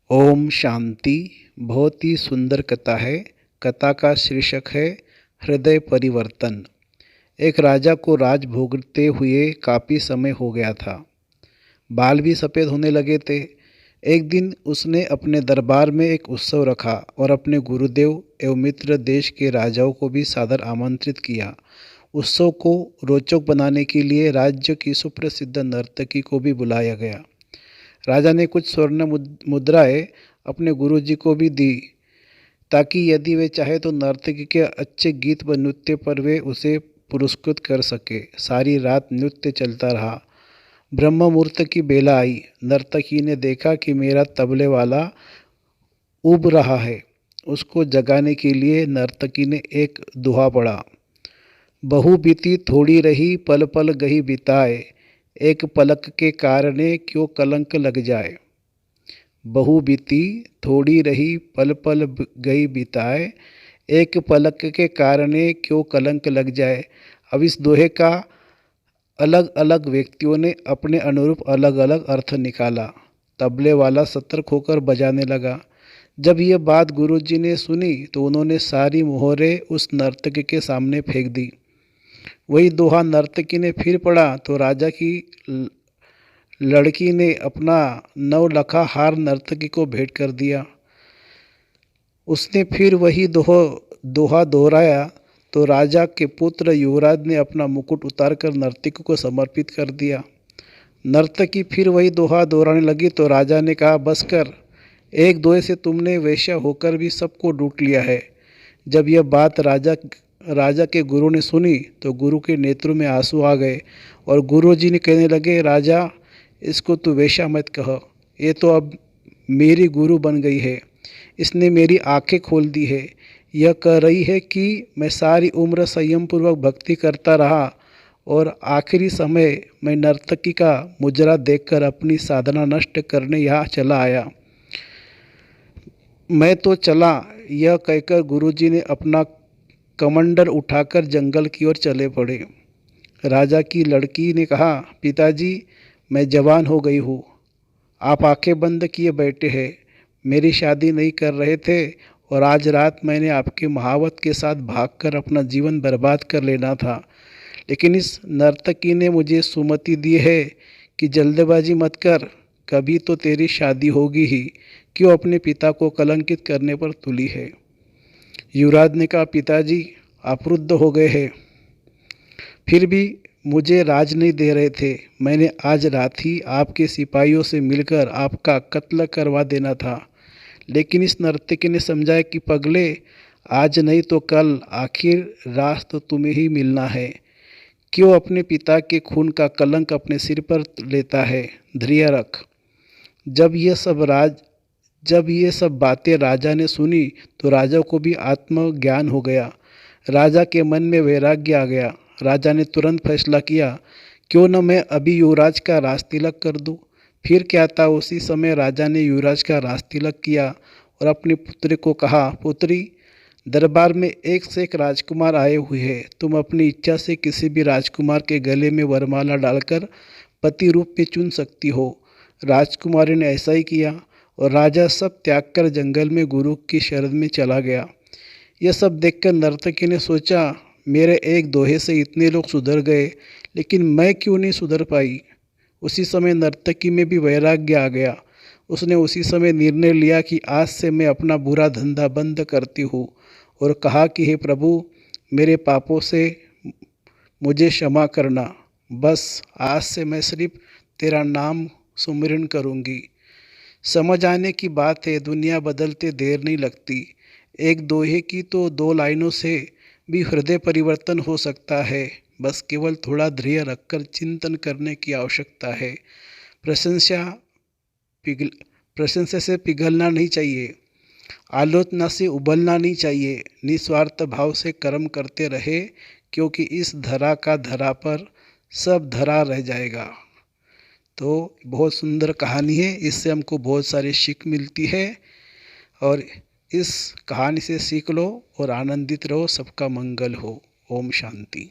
ओम शांति। बहुत ही सुंदर कथा है। कथा का शीर्षक है हृदय परिवर्तन। एक राजा को राज भोगते हुए काफ़ी समय हो गया था। बाल भी सफ़ेद होने लगे थे। एक दिन उसने अपने दरबार में एक उत्सव रखा और अपने गुरुदेव एवं मित्र देश के राजाओं को भी सादर आमंत्रित किया। उत्सव को रोचक बनाने के लिए राज्य की सुप्रसिद्ध नर्तकी को भी बुलाया गया। राजा ने कुछ स्वर्ण मुद्राएं अपने गुरुजी को भी दी, ताकि यदि वे चाहे तो नर्तकी के अच्छे गीत व नृत्य पर वे उसे पुरस्कृत कर सके। सारी रात नृत्य चलता रहा। ब्रह्म मुहूर्त की बेला आई। नर्तकी ने देखा कि मेरा तबले वाला ऊब रहा है। उसको जगाने के लिए नर्तकी ने एक दोहा पढ़ा। बहु बीती थोड़ी रही, पल पल गही बिताए, एक पलक के कारणे क्यों कलंक लग जाए। बहु बीती थोड़ी रही, पल पल गई बिताए, एक पलक के कारणे क्यों कलंक लग जाए। अब इस दोहे का अलग अलग व्यक्तियों ने अपने अनुरूप अलग अलग अर्थ निकाला। तबले वाला सतर्क होकर बजाने लगा। जब यह बात गुरुजी ने सुनी तो उन्होंने सारी मोहरें उस नर्तकी के सामने फेंक दी। वही दोहा नर्तकी ने फिर पढ़ा तो राजा की लड़की ने अपना नवलखा हार नर्तकी को भेंट कर दिया। उसने फिर वही दोहा दोहराया तो राजा के पुत्र युवराज ने अपना मुकुट उतारकर नर्तकी को समर्पित कर दिया। नर्तकी फिर वही दोहा दोहराने लगी तो राजा ने कहा, बस कर, एक दोहे से तुमने वेश्या होकर भी सबको लूट लिया है। जब यह बात राजा के गुरु ने सुनी तो गुरु के नेत्रों में आंसू आ गए और गुरुजी ने कहने लगे, राजा, इसको तू वेश्या मत कह, ये तो अब मेरी गुरु बन गई है। इसने मेरी आंखें खोल दी है। यह कह रही है कि मैं सारी उम्र संयम पूर्वक भक्ति करता रहा और आखिरी समय मैं नर्तकी का मुजरा देखकर अपनी साधना नष्ट करने यहाँ चला आया। मैं तो चला। यह कहकर गुरुजी ने अपना कमंडल उठाकर जंगल की ओर चले पड़े। राजा की लड़की ने कहा, पिताजी, मैं जवान हो गई हूँ। आप आंखें बंद किए बैठे हैं। मेरी शादी नहीं कर रहे थे और आज रात मैंने आपके महावत के साथ भागकर अपना जीवन बर्बाद कर लेना था, लेकिन इस नर्तकी ने मुझे सुमति दी है कि जल्दबाजी मत कर, कभी तो तेरी शादी होगी ही, क्यों अपने पिता को कलंकित करने पर तुली है। युवराज ने कहा, पिताजी, आप वृद्ध हो गए हैं, फिर भी मुझे राज नहीं दे रहे थे। मैंने आज रात ही आपके सिपाहियों से मिलकर आपका कत्ल करवा देना था, लेकिन इस नर्तकी ने समझाया कि पगले, आज नहीं तो कल आखिर रात तो तुम्हें ही मिलना है। क्यों अपने पिता के खून का कलंक अपने सिर पर लेता है। धैर्य रख। जब ये सब बातें राजा ने सुनी तो राजा को भी आत्मज्ञान हो गया। राजा के मन में वैराग्य आ गया। राजा ने तुरंत फैसला किया, क्यों न मैं अभी युवराज का राज तिलक कर दूं। फिर क्या था, उसी समय राजा ने युवराज का राज तिलक किया और अपनी पुत्री को कहा, पुत्री, दरबार में एक से एक राजकुमार आए हुए हैं। तुम अपनी इच्छा से किसी भी राजकुमार के गले में वरमाला डालकर पति रूप में चुन सकती हो। राजकुमारी ने ऐसा ही किया और राजा सब त्याग कर जंगल में गुरु की शरण में चला गया। यह सब देखकर नर्तकी ने सोचा, मेरे एक दोहे से इतने लोग सुधर गए, लेकिन मैं क्यों नहीं सुधर पाई। उसी समय नर्तकी में भी वैराग्य आ गया। उसने उसी समय निर्णय लिया कि आज से मैं अपना बुरा धंधा बंद करती हूँ और कहा कि हे प्रभु, मेरे पापों से मुझे क्षमा करना। बस आज से मैं सिर्फ तेरा नाम सुमिरन करूँगी। समझ आने की बात है, दुनिया बदलते देर नहीं लगती। एक दोहे की तो 2 लाइनों से भी हृदय परिवर्तन हो सकता है। बस केवल थोड़ा धैर्य रखकर चिंतन करने की आवश्यकता है। प्रशंसा से पिघलना नहीं चाहिए, आलोचना से उबलना नहीं चाहिए। निस्वार्थ भाव से कर्म करते रहे, क्योंकि इस धरा का धरा पर सब धरा रह जाएगा। तो बहुत सुंदर कहानी है, इससे हमको बहुत सारी सीख मिलती है और इस कहानी से सीख लो और आनंदित रहो। सबका मंगल हो। ओम शांति।